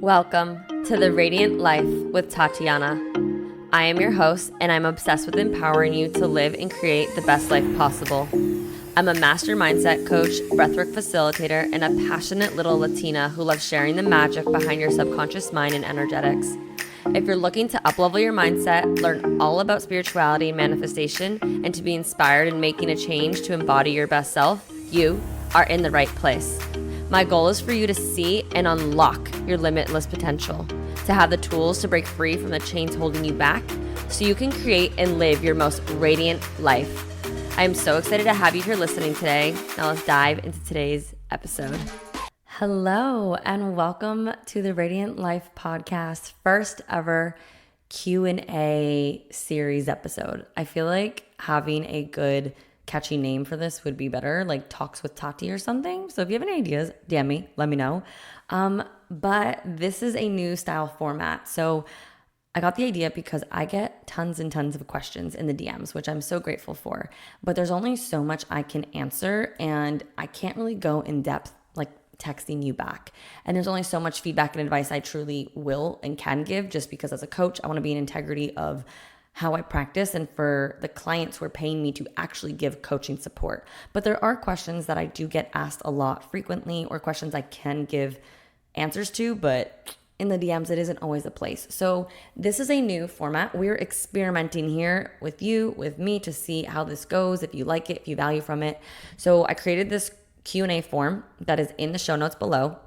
Welcome to the Radiant Life with Tatiana. I am your host, and I'm obsessed with empowering you to live and create the best life possible. I'm a master mindset coach, breathwork facilitator, and a passionate little Latina who loves sharing the magic behind your subconscious mind and energetics. If you're looking to uplevel your mindset, learn all about spirituality and manifestation, and to be inspired in making a change to embody your best self, you are in the right place. My goal is for you to see and unlock your limitless potential, to have the tools to break free from the chains holding you back so you can create and live your most radiant life. I am so excited to have you here listening today. Now let's dive into today's episode. Hello and welcome to the Radiant Life podcast, first ever Q&A series episode. I feel like having a good catchy name for this would be better, like Talks with Tati or something. So if you have any ideas, DM me, let me know. But this is a new style format. So I got the idea because I get tons and tons of questions in the DMs, which I'm so grateful for. But there's only so much I can answer, and I can't really go in depth like texting you back. And there's only so much feedback and advice I truly will and can give, just because as a coach, I want to be in integrity of how I practice and for the clients who are paying me to actually give coaching support. But there are questions that I do get asked a lot frequently, or questions I can give answers to, but in the DMs, it isn't always a place. So this is a new format. We're experimenting here with you, with me, to see how this goes, if you like it, if you value from it. So I created this Q&A form that is in the show notes below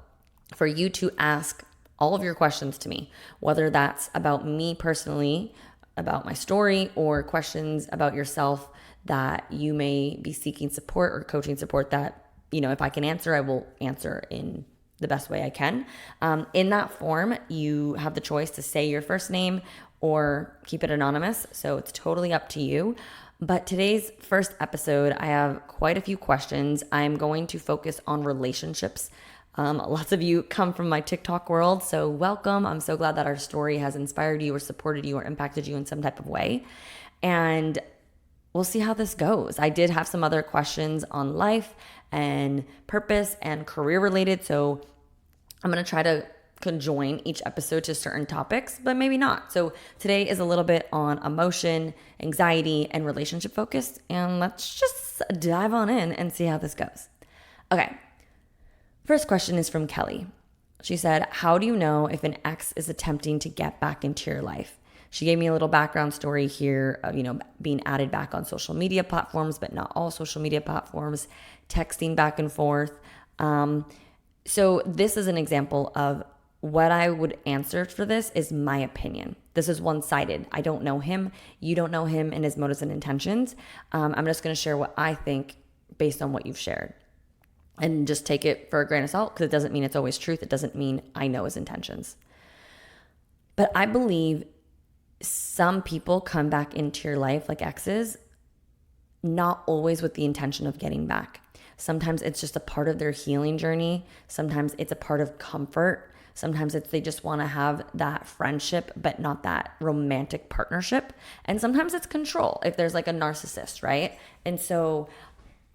for you to ask all of your questions to me, whether that's about me personally, about my story, or questions about yourself that you may be seeking support or coaching support that, if I can answer, I will answer in the best way I can. In that form, you have the choice to say your first name or keep it anonymous. So it's totally up to you. But today's first episode, I have quite a few questions. I'm going to focus on relationships. Lots of you come from my TikTok world, so welcome. I'm so glad that our story has inspired you or supported you or impacted you in some type of way. And we'll see how this goes. I did have some other questions on life and purpose and career related, so I'm going to try to conjoin each episode to certain topics, but maybe not. So today is a little bit on emotion, anxiety, and relationship focused, and let's just dive on in and see how this goes. Okay. First question is from Kelly. She said, how do you know if an ex is attempting to get back into your life? She gave me a little background story here of, being added back on social media platforms, but not all social media platforms, texting back and forth. So this is an example of what I would answer for this is my opinion. This is one-sided. I don't know him. You don't know him and his motives and intentions. I'm just going to share what I think based on what you've shared. And just take it for a grain of salt, because it doesn't mean it's always truth. It doesn't mean I know his intentions. But I believe some people come back into your life like exes, not always with the intention of getting back. Sometimes it's just a part of their healing journey. Sometimes it's a part of comfort. Sometimes it's they just want to have that friendship, but not that romantic partnership. And sometimes it's control, if there's like a narcissist, right? And so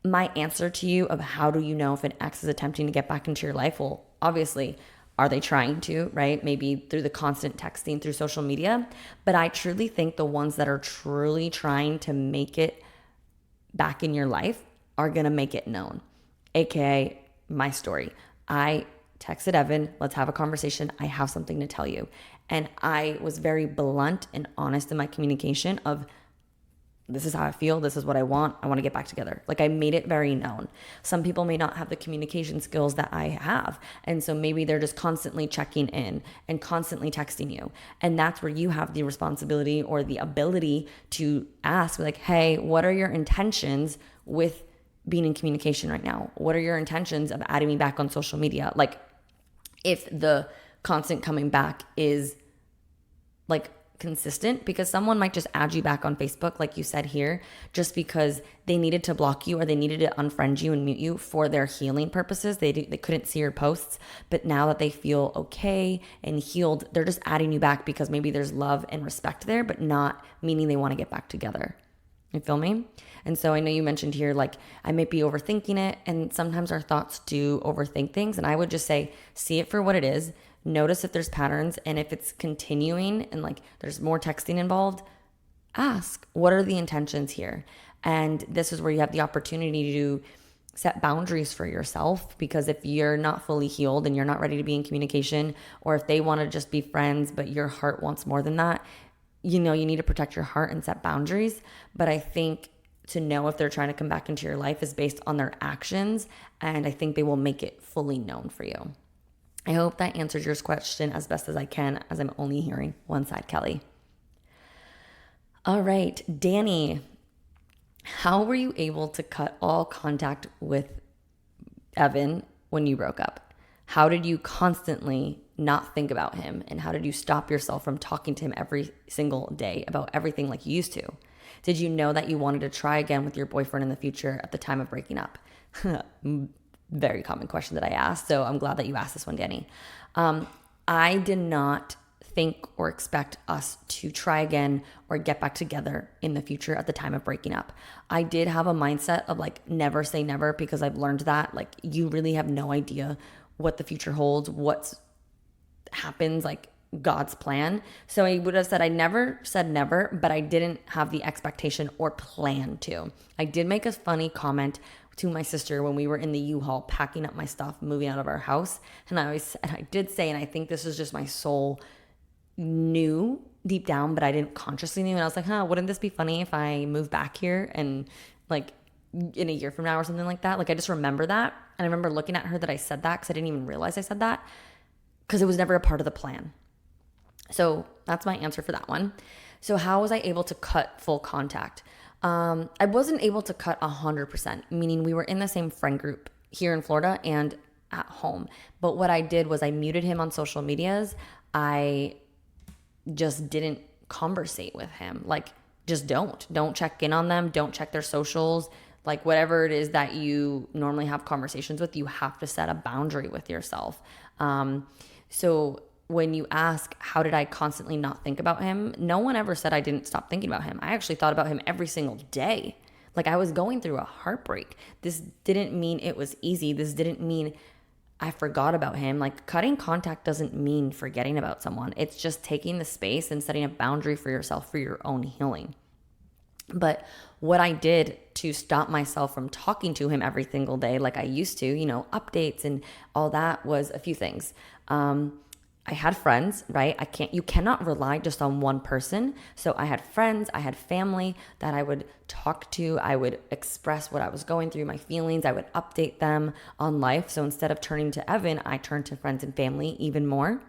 my answer to you of how do you know if an ex is attempting to get back into your life? Well, obviously, are they trying to, right? Maybe through the constant texting, through social media. But I truly think the ones that are truly trying to make it back in your life are going to make it known. AKA my story. I texted Evan, let's have a conversation. I have something to tell you. And I was very blunt and honest in my communication of, this is how I feel. This is what I want. I want to get back together. Like, I made it very known. Some people may not have the communication skills that I have. And so maybe they're just constantly checking in and constantly texting you. And that's where you have the responsibility or the ability to ask, like, hey, what are your intentions with being in communication right now? What are your intentions of adding me back on social media? Like, if the constant coming back is like consistent, because someone might just add you back on Facebook, like you said here, just because they needed to block you or they needed to unfriend you and mute you for their healing purposes. They couldn't see your posts, but now that they feel okay and healed, they're just adding you back because maybe there's love and respect there, but not meaning they want to get back together. You feel me? And so I know you mentioned here, like, I might be overthinking it, and sometimes our thoughts do overthink things. And I would just say, see it for what it is. notice if there's patterns, and if it's continuing and like there's more texting involved, ask, what are the intentions here? And this is where you have the opportunity to set boundaries for yourself, because if you're not fully healed and you're not ready to be in communication, or if they want to just be friends but your heart wants more than that, you need to protect your heart and set boundaries. But I think to know if they're trying to come back into your life is based on their actions, and I think they will make it fully known for you. I hope that answers your question as best as I can, as I'm only hearing one side, Kelly. All right, Danny, how were you able to cut all contact with Evan when you broke up? How did you constantly not think about him? And how did you stop yourself from talking to him every single day about everything like you used to? Did you know that you wanted to try again with your boyfriend in the future at the time of breaking up? Very common question that I asked. So I'm glad that you asked this one, Danny. I did not think or expect us to try again or get back together in the future at the time of breaking up. I did have a mindset of like never say never, because I've learned that like you really have no idea what the future holds, what happens, like God's plan. So I would have said I never said never, but I didn't have the expectation or plan to. I did make a funny comment to my sister when we were in the U-Haul packing up my stuff, moving out of our house. And I did say, and I think this is just my soul knew deep down, but I didn't consciously knew. And I was like, wouldn't this be funny if I move back here and like in a year from now or something like that? Like I just remember that. And I remember looking at her that I said that because I didn't even realize I said that because it was never a part of the plan. So that's my answer for that one. So how was I able to cut full contact? I wasn't able to cut 100%, meaning we were in the same friend group here in Florida and at home. But what I did was I muted him on social medias. I just didn't conversate with him. Like, just don't check in on them. Don't check their socials. Like whatever it is that you normally have conversations with, you have to set a boundary with yourself. So when you ask, how did I constantly not think about him? No one ever said I didn't stop thinking about him. I actually thought about him every single day. Like I was going through a heartbreak. This didn't mean it was easy. This didn't mean I forgot about him. Like cutting contact doesn't mean forgetting about someone. It's just taking the space and setting a boundary for yourself for your own healing. But what I did to stop myself from talking to him every single day like I used to, updates and all that, was a few things. I had friends, right? You cannot rely just on one person. So I had friends, I had family that I would talk to. I would express what I was going through, my feelings. I would update them on life. So instead of turning to Evan, I turned to friends and family even more.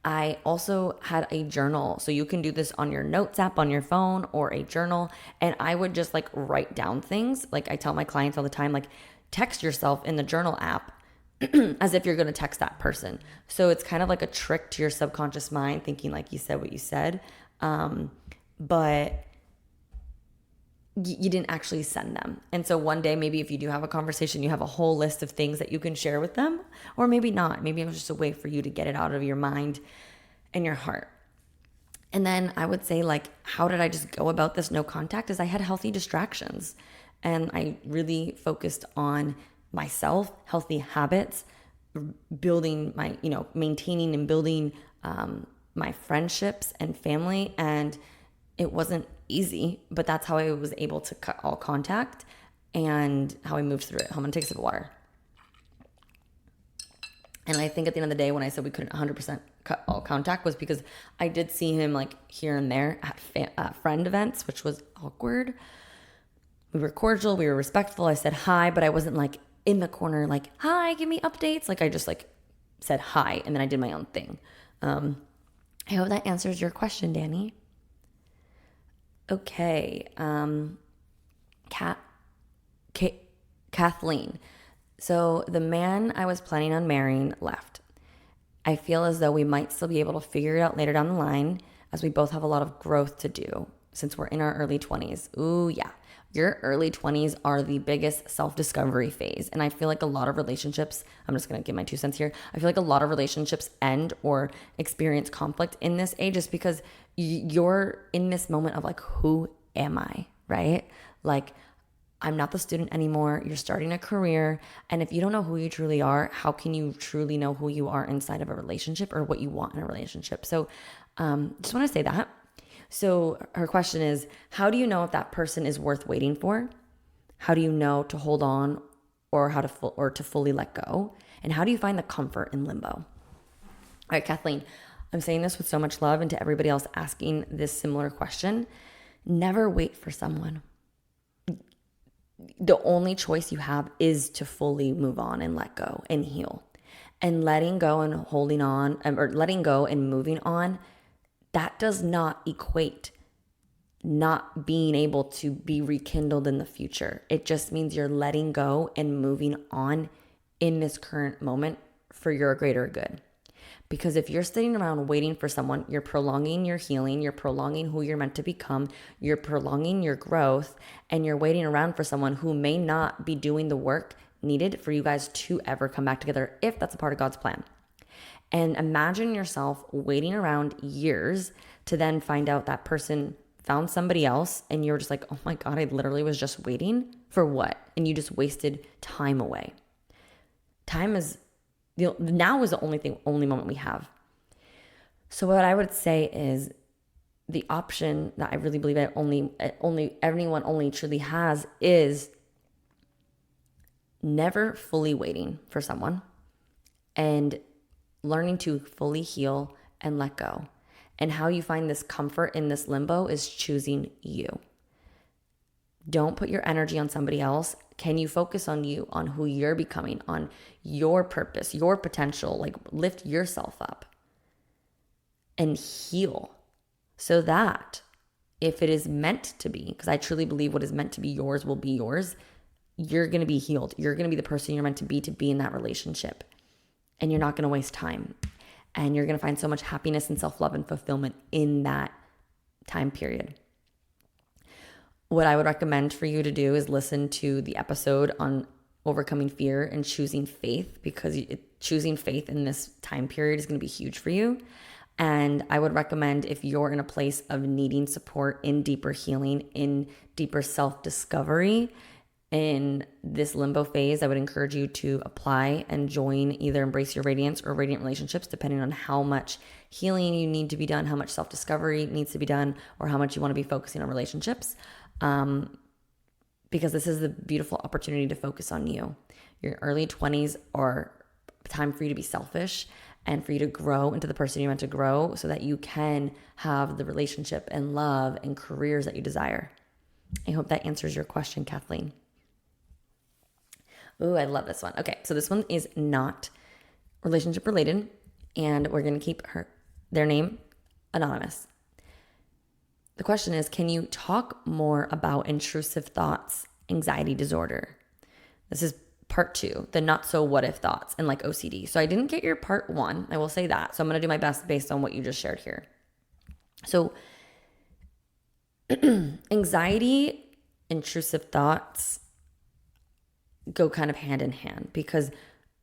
I also had a journal. So you can do this on your notes app on your phone or a journal. And I would just like write down things. Like I tell my clients all the time, like text yourself in the journal app as if you're going to text that person. So it's kind of like a trick to your subconscious mind thinking like you said what you said. But you didn't actually send them. And so one day, maybe if you do have a conversation, you have a whole list of things that you can share with them, or maybe not. Maybe it was just a way for you to get it out of your mind and your heart. And then I would say like, how did I just go about this no contact? Is I had healthy distractions, and I really focused on myself, healthy habits, building my, maintaining and building my friendships and family. And it wasn't easy, but that's how I was able to cut all contact and how I moved through it. I'm gonna take a sip of water. And I think at the end of the day, when I said we couldn't 100% cut all contact, was because I did see him like here and there at friend events, which was awkward. We were cordial, we were respectful. I said hi, but I wasn't like in the corner like, hi, give me updates. Like I just like said hi, and then I did my own thing. I hope that answers your question, Danny. Okay. Kathleen. So the man I was planning on marrying left. I feel as though we might still be able to figure it out later down the line, as we both have a lot of growth to do since we're in our early 20s. Ooh, yeah. Your early 20s are the biggest self-discovery phase. And I feel like a lot of relationships, I'm just going to give my 2 cents here. I feel like a lot of relationships end or experience conflict in this age just because you're in this moment of like, who am I, right? Like, I'm not the student anymore. You're starting a career. And if you don't know who you truly are, how can you truly know who you are inside of a relationship or what you want in a relationship? So just want to say that. So her question is, how do you know if that person is worth waiting for? How do you know to hold on or how to fully let go? And how do you find the comfort in limbo? All right, Kathleen, I'm saying this with so much love, and to everybody else asking this similar question, never wait for someone. The only choice you have is to fully move on and let go and heal. And letting go and holding on, or letting go and moving on, that does not equate not being able to be rekindled in the future. It just means you're letting go and moving on in this current moment for your greater good. Because if you're sitting around waiting for someone, you're prolonging your healing, you're prolonging who you're meant to become, you're prolonging your growth, and you're waiting around for someone who may not be doing the work needed for you guys to ever come back together, if that's a part of God's plan. And imagine yourself waiting around years to then find out that person found somebody else and you're just like, oh my God, I literally was just waiting for what? And you just wasted time away. Now is the only moment we have. So what I would say is the option that I really believe that everyone only truly has is never fully waiting for someone and learning to fully heal and let go. And how you find this comfort in this limbo is choosing you. Don't put your energy on somebody else. Can you focus on you, on who you're becoming, on your purpose, your potential? Like, lift yourself up and heal so that if it is meant to be, because I truly believe what is meant to be yours will be yours, you're going to be healed. You're going to be the person you're meant to be in that relationship. And you're not going to waste time. And you're going to find so much happiness and self-love and fulfillment in that time period. What I would recommend for you to do is listen to the episode on overcoming fear and choosing faith, because choosing faith in this time period is going to be huge for you. And I would recommend, if you're in a place of needing support in deeper healing, in deeper self-discovery, in this limbo phase, I would encourage you to apply and join either Embrace Your Radiance or Radiant Relationships, depending on how much healing you need to be done, how much self-discovery needs to be done, or how much you want to be focusing on relationships. Because this is the beautiful opportunity to focus on you. Your early 20s are time for you to be selfish and for you to grow into the person you're meant to grow so that you can have the relationship and love and careers that you desire. I hope that answers your question, Kathleen. Ooh, I love this one. Okay, so this one is not relationship related, and we're going to keep their name anonymous. The question is, can you talk more about intrusive thoughts, anxiety disorder? This is part 2, the not so what if thoughts, and like OCD. So I didn't get your part 1, I will say that. So I'm going to do my best based on what you just shared here. So anxiety, intrusive thoughts go kind of hand in hand, because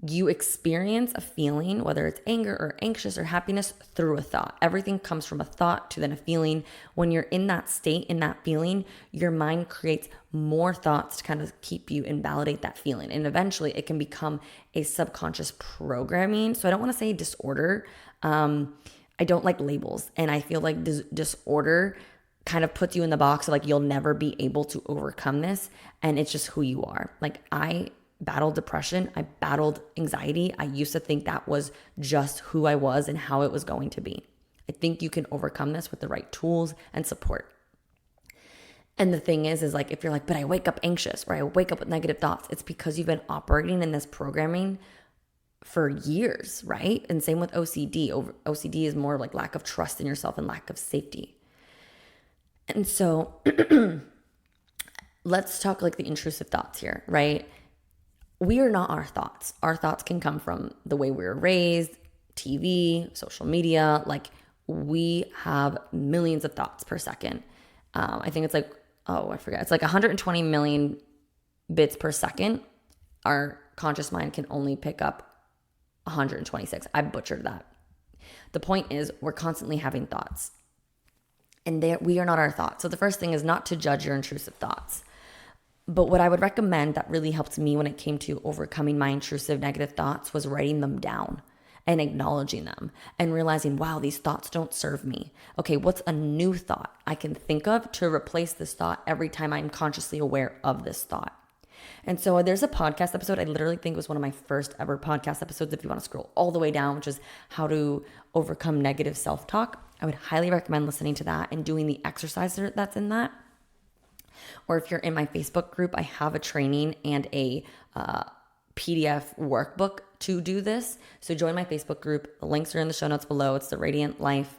you experience a feeling, whether it's anger or anxious or happiness, through a thought. Everything comes from a thought to then a feeling. When you're in that state, in that feeling, your mind creates more thoughts to kind of keep you and validate that feeling. And eventually it can become a subconscious programming. So I don't want to say disorder. I don't like labels. And I feel like disorder kind of puts you in the box of like, you'll never be able to overcome this. And it's just who you are. Like, I battled depression. I battled anxiety. I used to think that was just who I was and how it was going to be. I think you can overcome this with the right tools and support. And the thing is like, if you're like, but I wake up anxious or I wake up with negative thoughts, it's because you've been operating in this programming for years, right? And same with OCD. OCD is more like lack of trust in yourself and lack of safety. And so let's talk like the intrusive thoughts here, right? We are not our thoughts. Our thoughts can come from the way we were raised, TV, social media. Like, we have millions of thoughts per second. I think it's like, I forget. It's like 120 million bits per second. Our conscious mind can only pick up 126. I butchered that. The point is, we're constantly having thoughts. And we are not our thoughts. So the first thing is not to judge your intrusive thoughts. But what I would recommend that really helped me when it came to overcoming my intrusive negative thoughts was writing them down and acknowledging them and realizing, wow, these thoughts don't serve me. Okay, what's a new thought I can think of to replace this thought every time I'm consciously aware of this thought? And so there's a podcast episode, I literally think it was one of my first ever podcast episodes, if you want to scroll all the way down, which is how to overcome negative self-talk. I would highly recommend listening to that and doing the exercise that's in that. Or if you're in my Facebook group, I have a training and a PDF workbook to do this. So join my Facebook group. The links are in the show notes below. It's the Radiant Life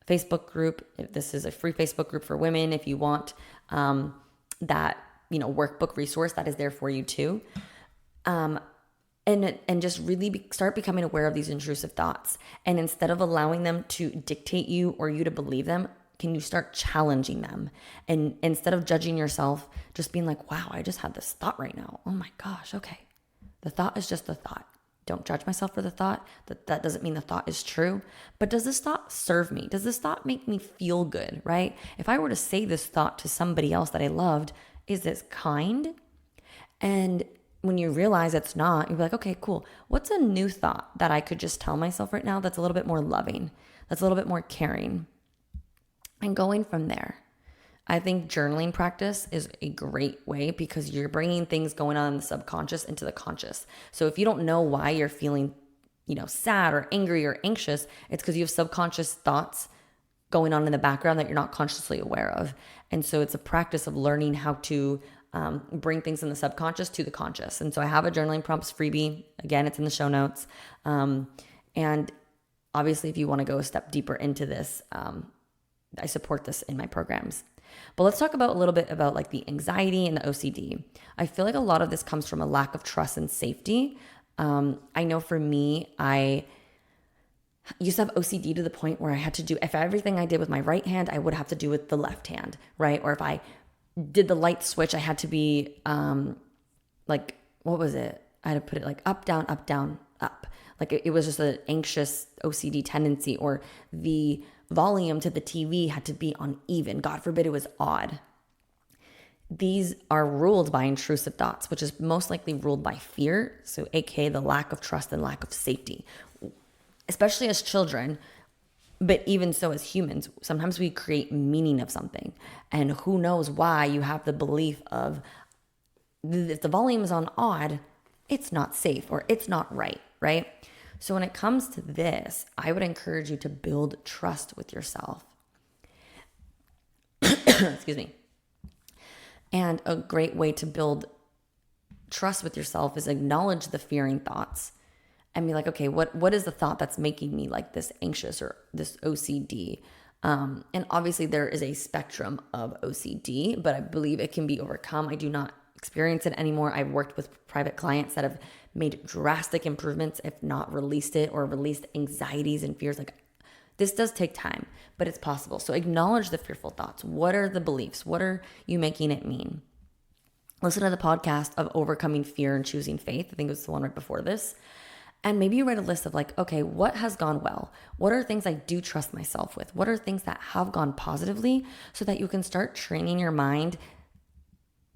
Facebook group. This is a free Facebook group for women. If you want that, workbook resource, that is there for you too. And just really start becoming aware of these intrusive thoughts. And instead of allowing them to dictate you or you to believe them, can you start challenging them? And instead of judging yourself, just being like, wow, I just had this thought right now. Oh my gosh, okay. The thought is just a thought. Don't judge myself for the thought. That doesn't mean the thought is true. But does this thought serve me? Does this thought make me feel good, right? If I were to say this thought to somebody else that I loved, is this kind? And when you realize it's not, you'll be like, okay, cool. What's a new thought that I could just tell myself right now that's a little bit more loving, that's a little bit more caring? And going from there. I think journaling practice is a great way because you're bringing things going on in the subconscious into the conscious. So if you don't know why you're feeling, sad or angry or anxious, it's because you have subconscious thoughts going on in the background that you're not consciously aware of. And so it's a practice of learning how to bring things in the subconscious to the conscious. And so I have a journaling prompts freebie. Again, it's in the show notes. And obviously, if you want to go a step deeper into this, I support this in my programs. But let's talk a little bit about like the anxiety and the OCD. I feel like a lot of this comes from a lack of trust and safety. I know for me, I used to have OCD to the point where I had to do, if everything I did with my right hand, I would have to do with the left hand, right? Or if I did the light switch, I had to be like, what was it? I had to put it like up, down, up. Like it was just an anxious OCD tendency, or the volume to the TV had to be uneven. God forbid it was odd. These are ruled by intrusive thoughts, which is most likely ruled by fear. So aka the lack of trust and lack of safety, especially as children. But even so as humans, sometimes we create meaning of something, and who knows why you have the belief of if the volume is on odd, it's not safe or it's not right? So when it comes to this, I would encourage you to build trust with yourself. Excuse me. And a great way to build trust with yourself is acknowledge the fearing thoughts and be like, okay, what is the thought that's making me like this anxious or this OCD? And obviously there is a spectrum of OCD, but I believe it can be overcome. I do not experience it anymore. I've worked with private clients that have made drastic improvements, if not released it or released anxieties and fears. Like this does take time, but it's possible. So acknowledge the fearful thoughts. What are the beliefs? What are you making it mean? Listen to the podcast of Overcoming Fear and Choosing Faith. I think it was the one right before this. And maybe you write a list of like, okay, what has gone well? What are things I do trust myself with? What are things that have gone positively, so that you can start training your mind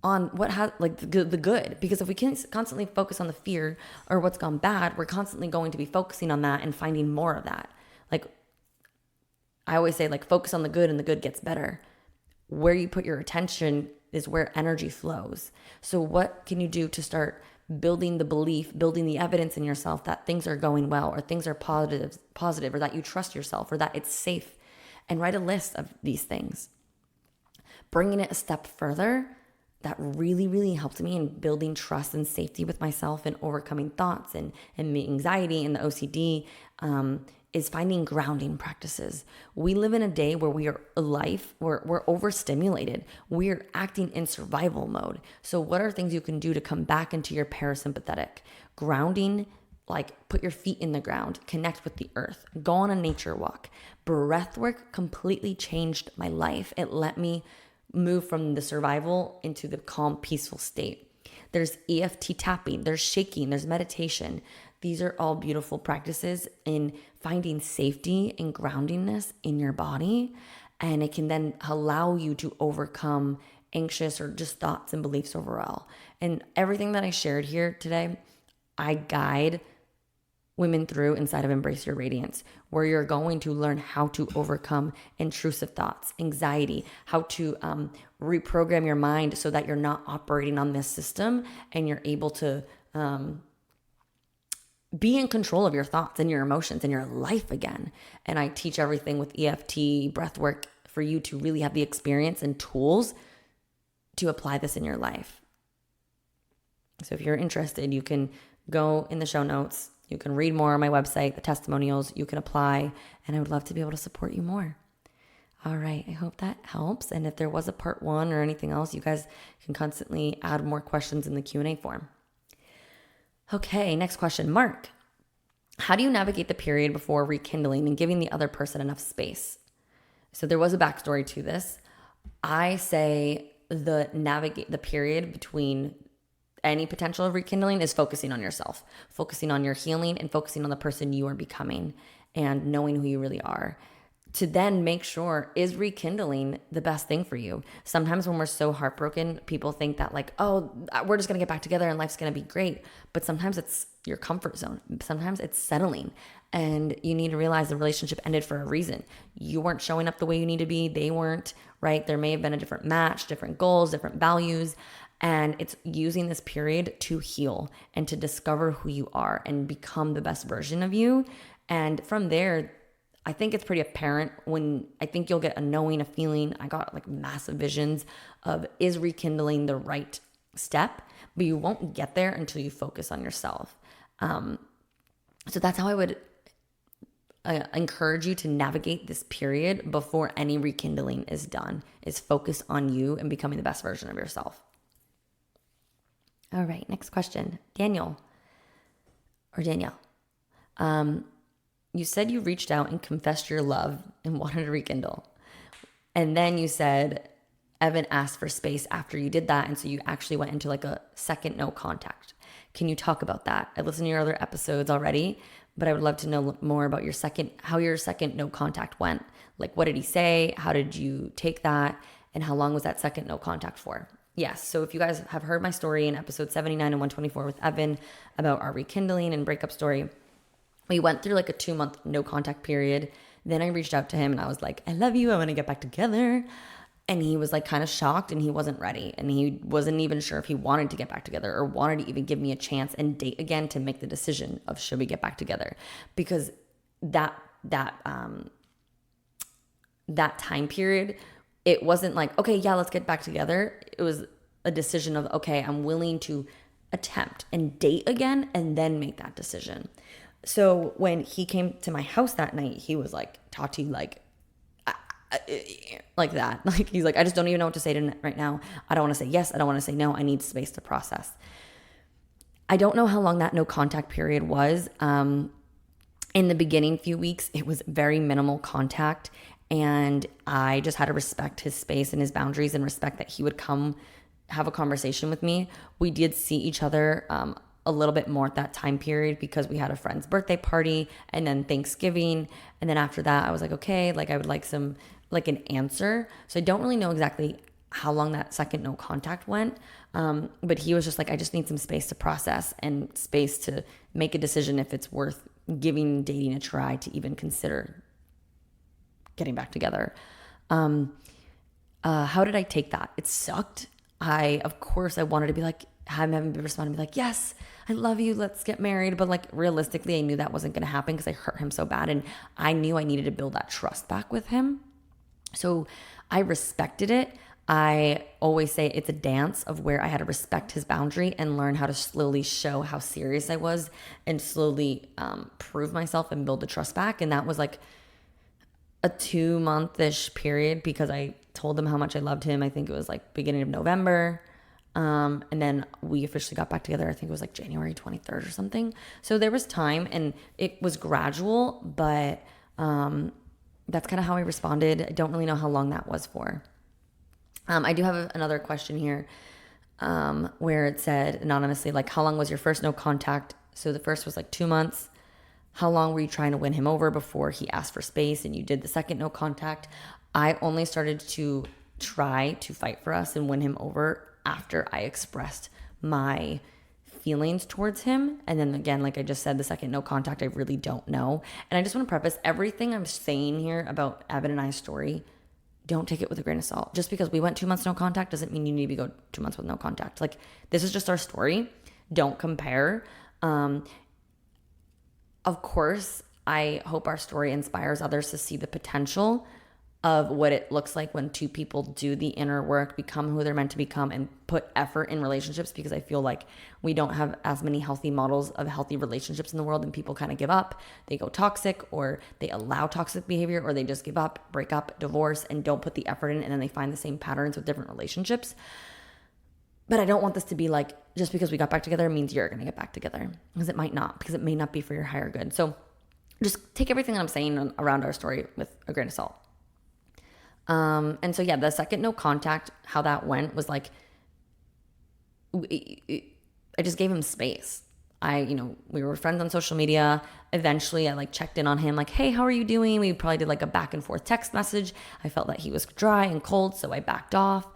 on what has like the good. Because if we can constantly focus on the fear or what's gone bad, we're constantly going to be focusing on that and finding more of that. Like I always say, like focus on the good and the good gets better. Where you put your attention is where energy flows. So what can you do to start building the belief, building the evidence in yourself that things are going well, or things are positive, or that you trust yourself, or that it's safe? And write a list of these things. Bringing it a step further, that really, really helped me in building trust and safety with myself and overcoming thoughts and anxiety and the OCD, is finding grounding practices. We live in a day where we're overstimulated. We're acting in survival mode. So what are things you can do to come back into your parasympathetic? Grounding, like put your feet in the ground, connect with the earth, go on a nature walk. Breathwork completely changed my life. It let me move from the survival into the calm, peaceful state. There's EFT tapping, there's shaking, there's meditation. These are all beautiful practices in finding safety and groundingness in your body. And it can then allow you to overcome anxious or just thoughts and beliefs overall. And everything that I shared here today, I guide women through inside of Embrace Your Radiance, where you're going to learn how to overcome intrusive thoughts, anxiety, how to reprogram your mind so that you're not operating on this system and you're able to be in control of your thoughts and your emotions and your life again. And I teach everything with EFT, breathwork, for you to really have the experience and tools to apply this in your life. So if you're interested, you can go in the show notes. You can read more on my website, the testimonials. You can apply, and I would love to be able to support you more. All right, I hope that helps. And if there was a part 1 or anything else, you guys can constantly add more questions in the Q&A form. Okay, next question. Mark, how do you navigate the period before rekindling and giving the other person enough space? So there was a backstory to this. I say navigate the period between any potential of rekindling is focusing on yourself, focusing on your healing and focusing on the person you are becoming and knowing who you really are. To then make sure, is rekindling the best thing for you? Sometimes when we're so heartbroken, people think that like, oh, we're just going to get back together and life's going to be great. But sometimes it's your comfort zone. Sometimes it's settling. And you need to realize the relationship ended for a reason. You weren't showing up the way you need to be. They weren't, right? There may have been a different match, different goals, different values. And it's using this period to heal and to discover who you are and become the best version of you. And from there, I think it's pretty apparent when I think you'll get a knowing, a feeling. I got like massive visions of, is rekindling the right step, but you won't get there until you focus on yourself. So that's how I would encourage you to navigate this period before any rekindling is done, is focus on you and becoming the best version of yourself. All right, next question. Danielle. You said you reached out and confessed your love and wanted to rekindle. And then you said Evan asked for space after you did that. And so you actually went into like a second no contact. Can you talk about that? I listened to your other episodes already, but I would love to know more about how your second no contact went. Like, what did he say? How did you take that? And how long was that second no contact for? Yes. So if you guys have heard my story in episode 79 and 124 with Evan about our rekindling and breakup story, we went through like a 2-month no contact period. Then I reached out to him and I was like, I love you. I want to get back together. And he was like kind of shocked and he wasn't ready. And he wasn't even sure if he wanted to get back together or wanted to even give me a chance and date again to make the decision of should we get back together. Because that time period, it wasn't like, okay, yeah, let's get back together. It was a decision of, okay, I'm willing to attempt and date again and then make that decision. So when he came to my house that night, he was like, Tati, like that. Like, he's like, I just don't even know what to say to right now. I don't want to say yes. I don't want to say no. I need space to process. I don't know how long that no contact period was. In the beginning few weeks, it was very minimal contact. And I just had to respect his space and his boundaries and respect that he would come have a conversation with me. We did see each other a little bit more at that time period because we had a friend's birthday party and then Thanksgiving. And then after that, I was like, okay, like I would like an answer. So I don't really know exactly how long that second no contact went. But he was just like, I just need some space to process and space to make a decision if it's worth giving dating a try to even consider getting back together. How did I take that? It sucked. Of course I wanted to be like, have him respond and be like, yes, I love you. Let's get married. But like realistically, I knew that wasn't going to happen because I hurt him so bad. And I knew I needed to build that trust back with him. So I respected it. I always say it's a dance of where I had to respect his boundary and learn how to slowly show how serious I was and slowly prove myself and build the trust back. And that was like a 2-month-ish period because I told him how much I loved him. I think it was like beginning of November. And then we officially got back together. I think it was like January 23rd or something. So there was time and it was gradual, but that's kind of how I responded. I don't really know how long that was for. I do have another question here where it said anonymously, like, how long was your first no contact? So the first was like 2 months. How long were you trying to win him over before he asked for space and you did the second no contact? I only started to try to fight for us and win him over after I expressed my feelings towards him. And then again, like I just said, the second no contact, I really don't know. And I just want to preface everything I'm saying here about Evan and I's story. Don't take it with a grain of salt. Just because we went 2 months no contact doesn't mean you need to go 2 months with no contact. Like, this is just our story. Don't compare. Of course, I hope our story inspires others to see the potential of what it looks like when two people do the inner work, become who they're meant to become, and put effort in relationships, because I feel like we don't have as many healthy models of healthy relationships in the world, and people kind of give up. They go toxic, or they allow toxic behavior, or they just give up, break up, divorce, and don't put the effort in, and then they find the same patterns with different relationships. But I don't want this to be like, just because we got back together means you're going to get back together, because it might not, because it may not be for your higher good. So just take everything that I'm saying around our story with a grain of salt. And so, yeah, the second no contact, how that went was like, I just gave him space. We were friends on social media. Eventually I like checked in on him, like, hey, how are you doing? We probably did like a back and forth text message. I felt that he was dry and cold, so I backed off.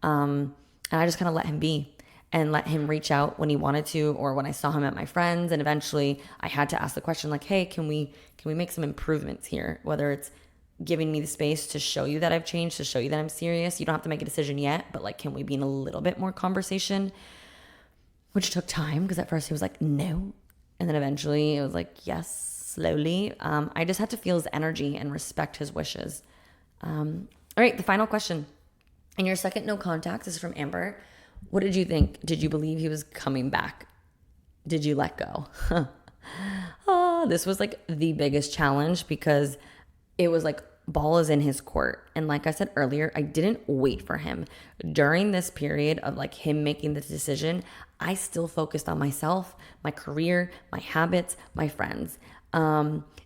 And I just kind of let him be and let him reach out when he wanted to, or when I saw him at my friends. And eventually I had to ask the question, like, hey, can we make some improvements here? Whether it's giving me the space to show you that I've changed, to show you that I'm serious. You don't have to make a decision yet, but like, can we be in a little bit more conversation? Which took time, because at first he was like, no. And then eventually it was like, yes, slowly. I just had to feel his energy and respect his wishes. All right, the final question. In your second no contact, this is from Amber. What did you think? Did you believe he was coming back? Did you let go? This was like the biggest challenge, because it was like, ball is in his court. And like I said earlier, I didn't wait for him. During this period of like him making the decision, I still focused on myself, my career, my habits, my friends.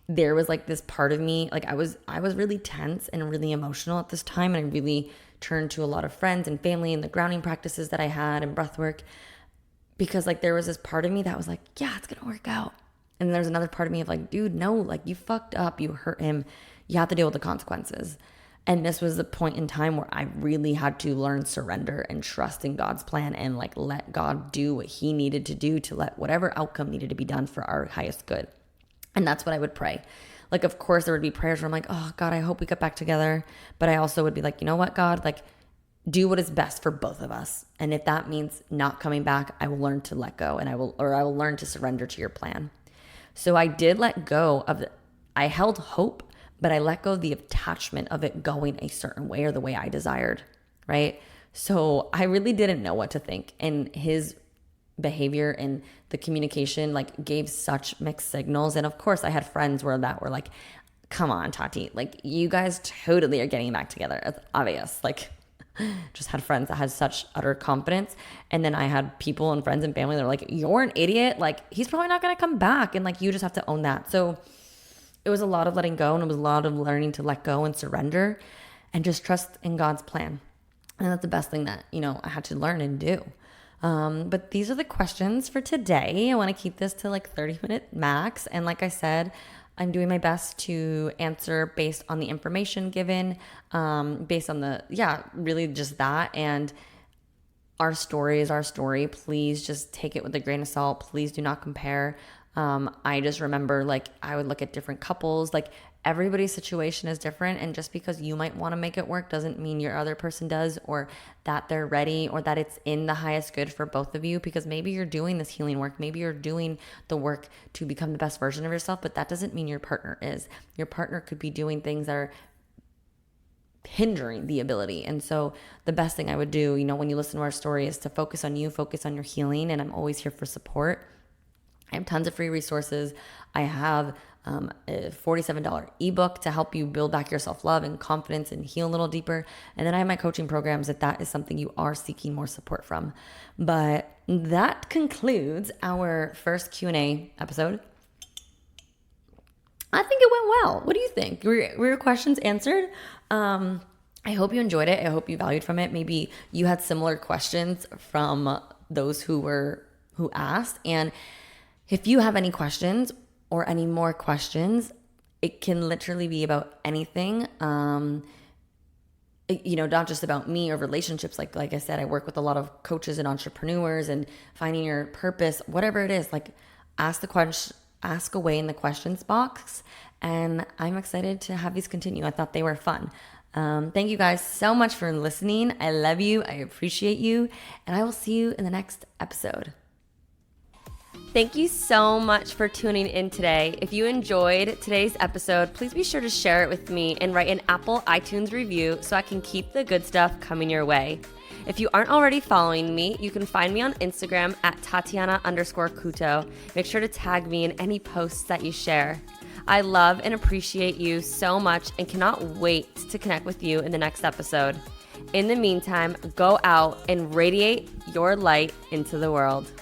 There was like this part of me, like I was really tense and really emotional at this time. And I really turned to a lot of friends and family and the grounding practices that I had and breathwork, because like there was this part of me that was like, yeah, it's going to work out. And there's another part of me of like, dude, no, like you fucked up, you hurt him. You have to deal with the consequences. And this was the point in time where I really had to learn surrender and trust in God's plan, and like let God do what he needed to do, to let whatever outcome needed to be done for our highest good. And that's what I would pray. Like, of course, there would be prayers where I'm like, oh God, I hope we get back together. But I also would be like, you know what, God, like do what is best for both of us. And if that means not coming back, I will learn to let go, and I will learn to surrender to your plan. So I did let go of I held hope, but I let go of the attachment of it going a certain way or the way I desired, right? So I really didn't know what to think. And his behavior and the communication like gave such mixed signals. And of course I had friends where that were like, come on, Tati, like you guys totally are getting back together. It's obvious. Like just had friends that had such utter confidence. And then I had people and friends and family that were like, you're an idiot. Like he's probably not going to come back. And like, you just have to own that. So it was a lot of letting go, and it was a lot of learning to let go and surrender and just trust in God's plan. And that's the best thing that, I had to learn and do. But these are the questions for today. I want to keep this to like 30-minute max. And like I said, I'm doing my best to answer based on the information given, based on really just that. And our story is our story. Please just take it with a grain of salt. Please do not compare. I just remember like I would look at different couples, like everybody's situation is different. And just because you might want to make it work doesn't mean your other person does, or that they're ready, or that it's in the highest good for both of you. Because maybe you're doing this healing work. Maybe you're doing the work to become the best version of yourself, but that doesn't mean your partner is. Your partner could be doing things that are hindering the ability. And so the best thing I would do, when you listen to our story, is to focus on you, focus on your healing. And I'm always here for support. I have tons of free resources. I have a $47 ebook to help you build back your self-love and confidence and heal a little deeper. And then I have my coaching programs if that is something you are seeking more support from. But that concludes our first Q&A episode. I think it went well. What do you think? Were your questions answered? I hope you enjoyed it. I hope you valued from it. Maybe you had similar questions from those who asked. And if you have any questions or any more questions, it can literally be about anything. not just about me or relationships. Like I said, I work with a lot of coaches and entrepreneurs and finding your purpose, whatever it is. Like, ask away in the questions box. And I'm excited to have these continue. I thought they were fun. Thank you guys so much for listening. I love you. I appreciate you. And I will see you in the next episode. Thank you so much for tuning in today. If you enjoyed today's episode, please be sure to share it with me and write an Apple iTunes review so I can keep the good stuff coming your way. If you aren't already following me, you can find me on Instagram at Tatiana_Kuto. Make sure to tag me in any posts that you share. I love and appreciate you so much and cannot wait to connect with you in the next episode. In the meantime, go out and radiate your light into the world.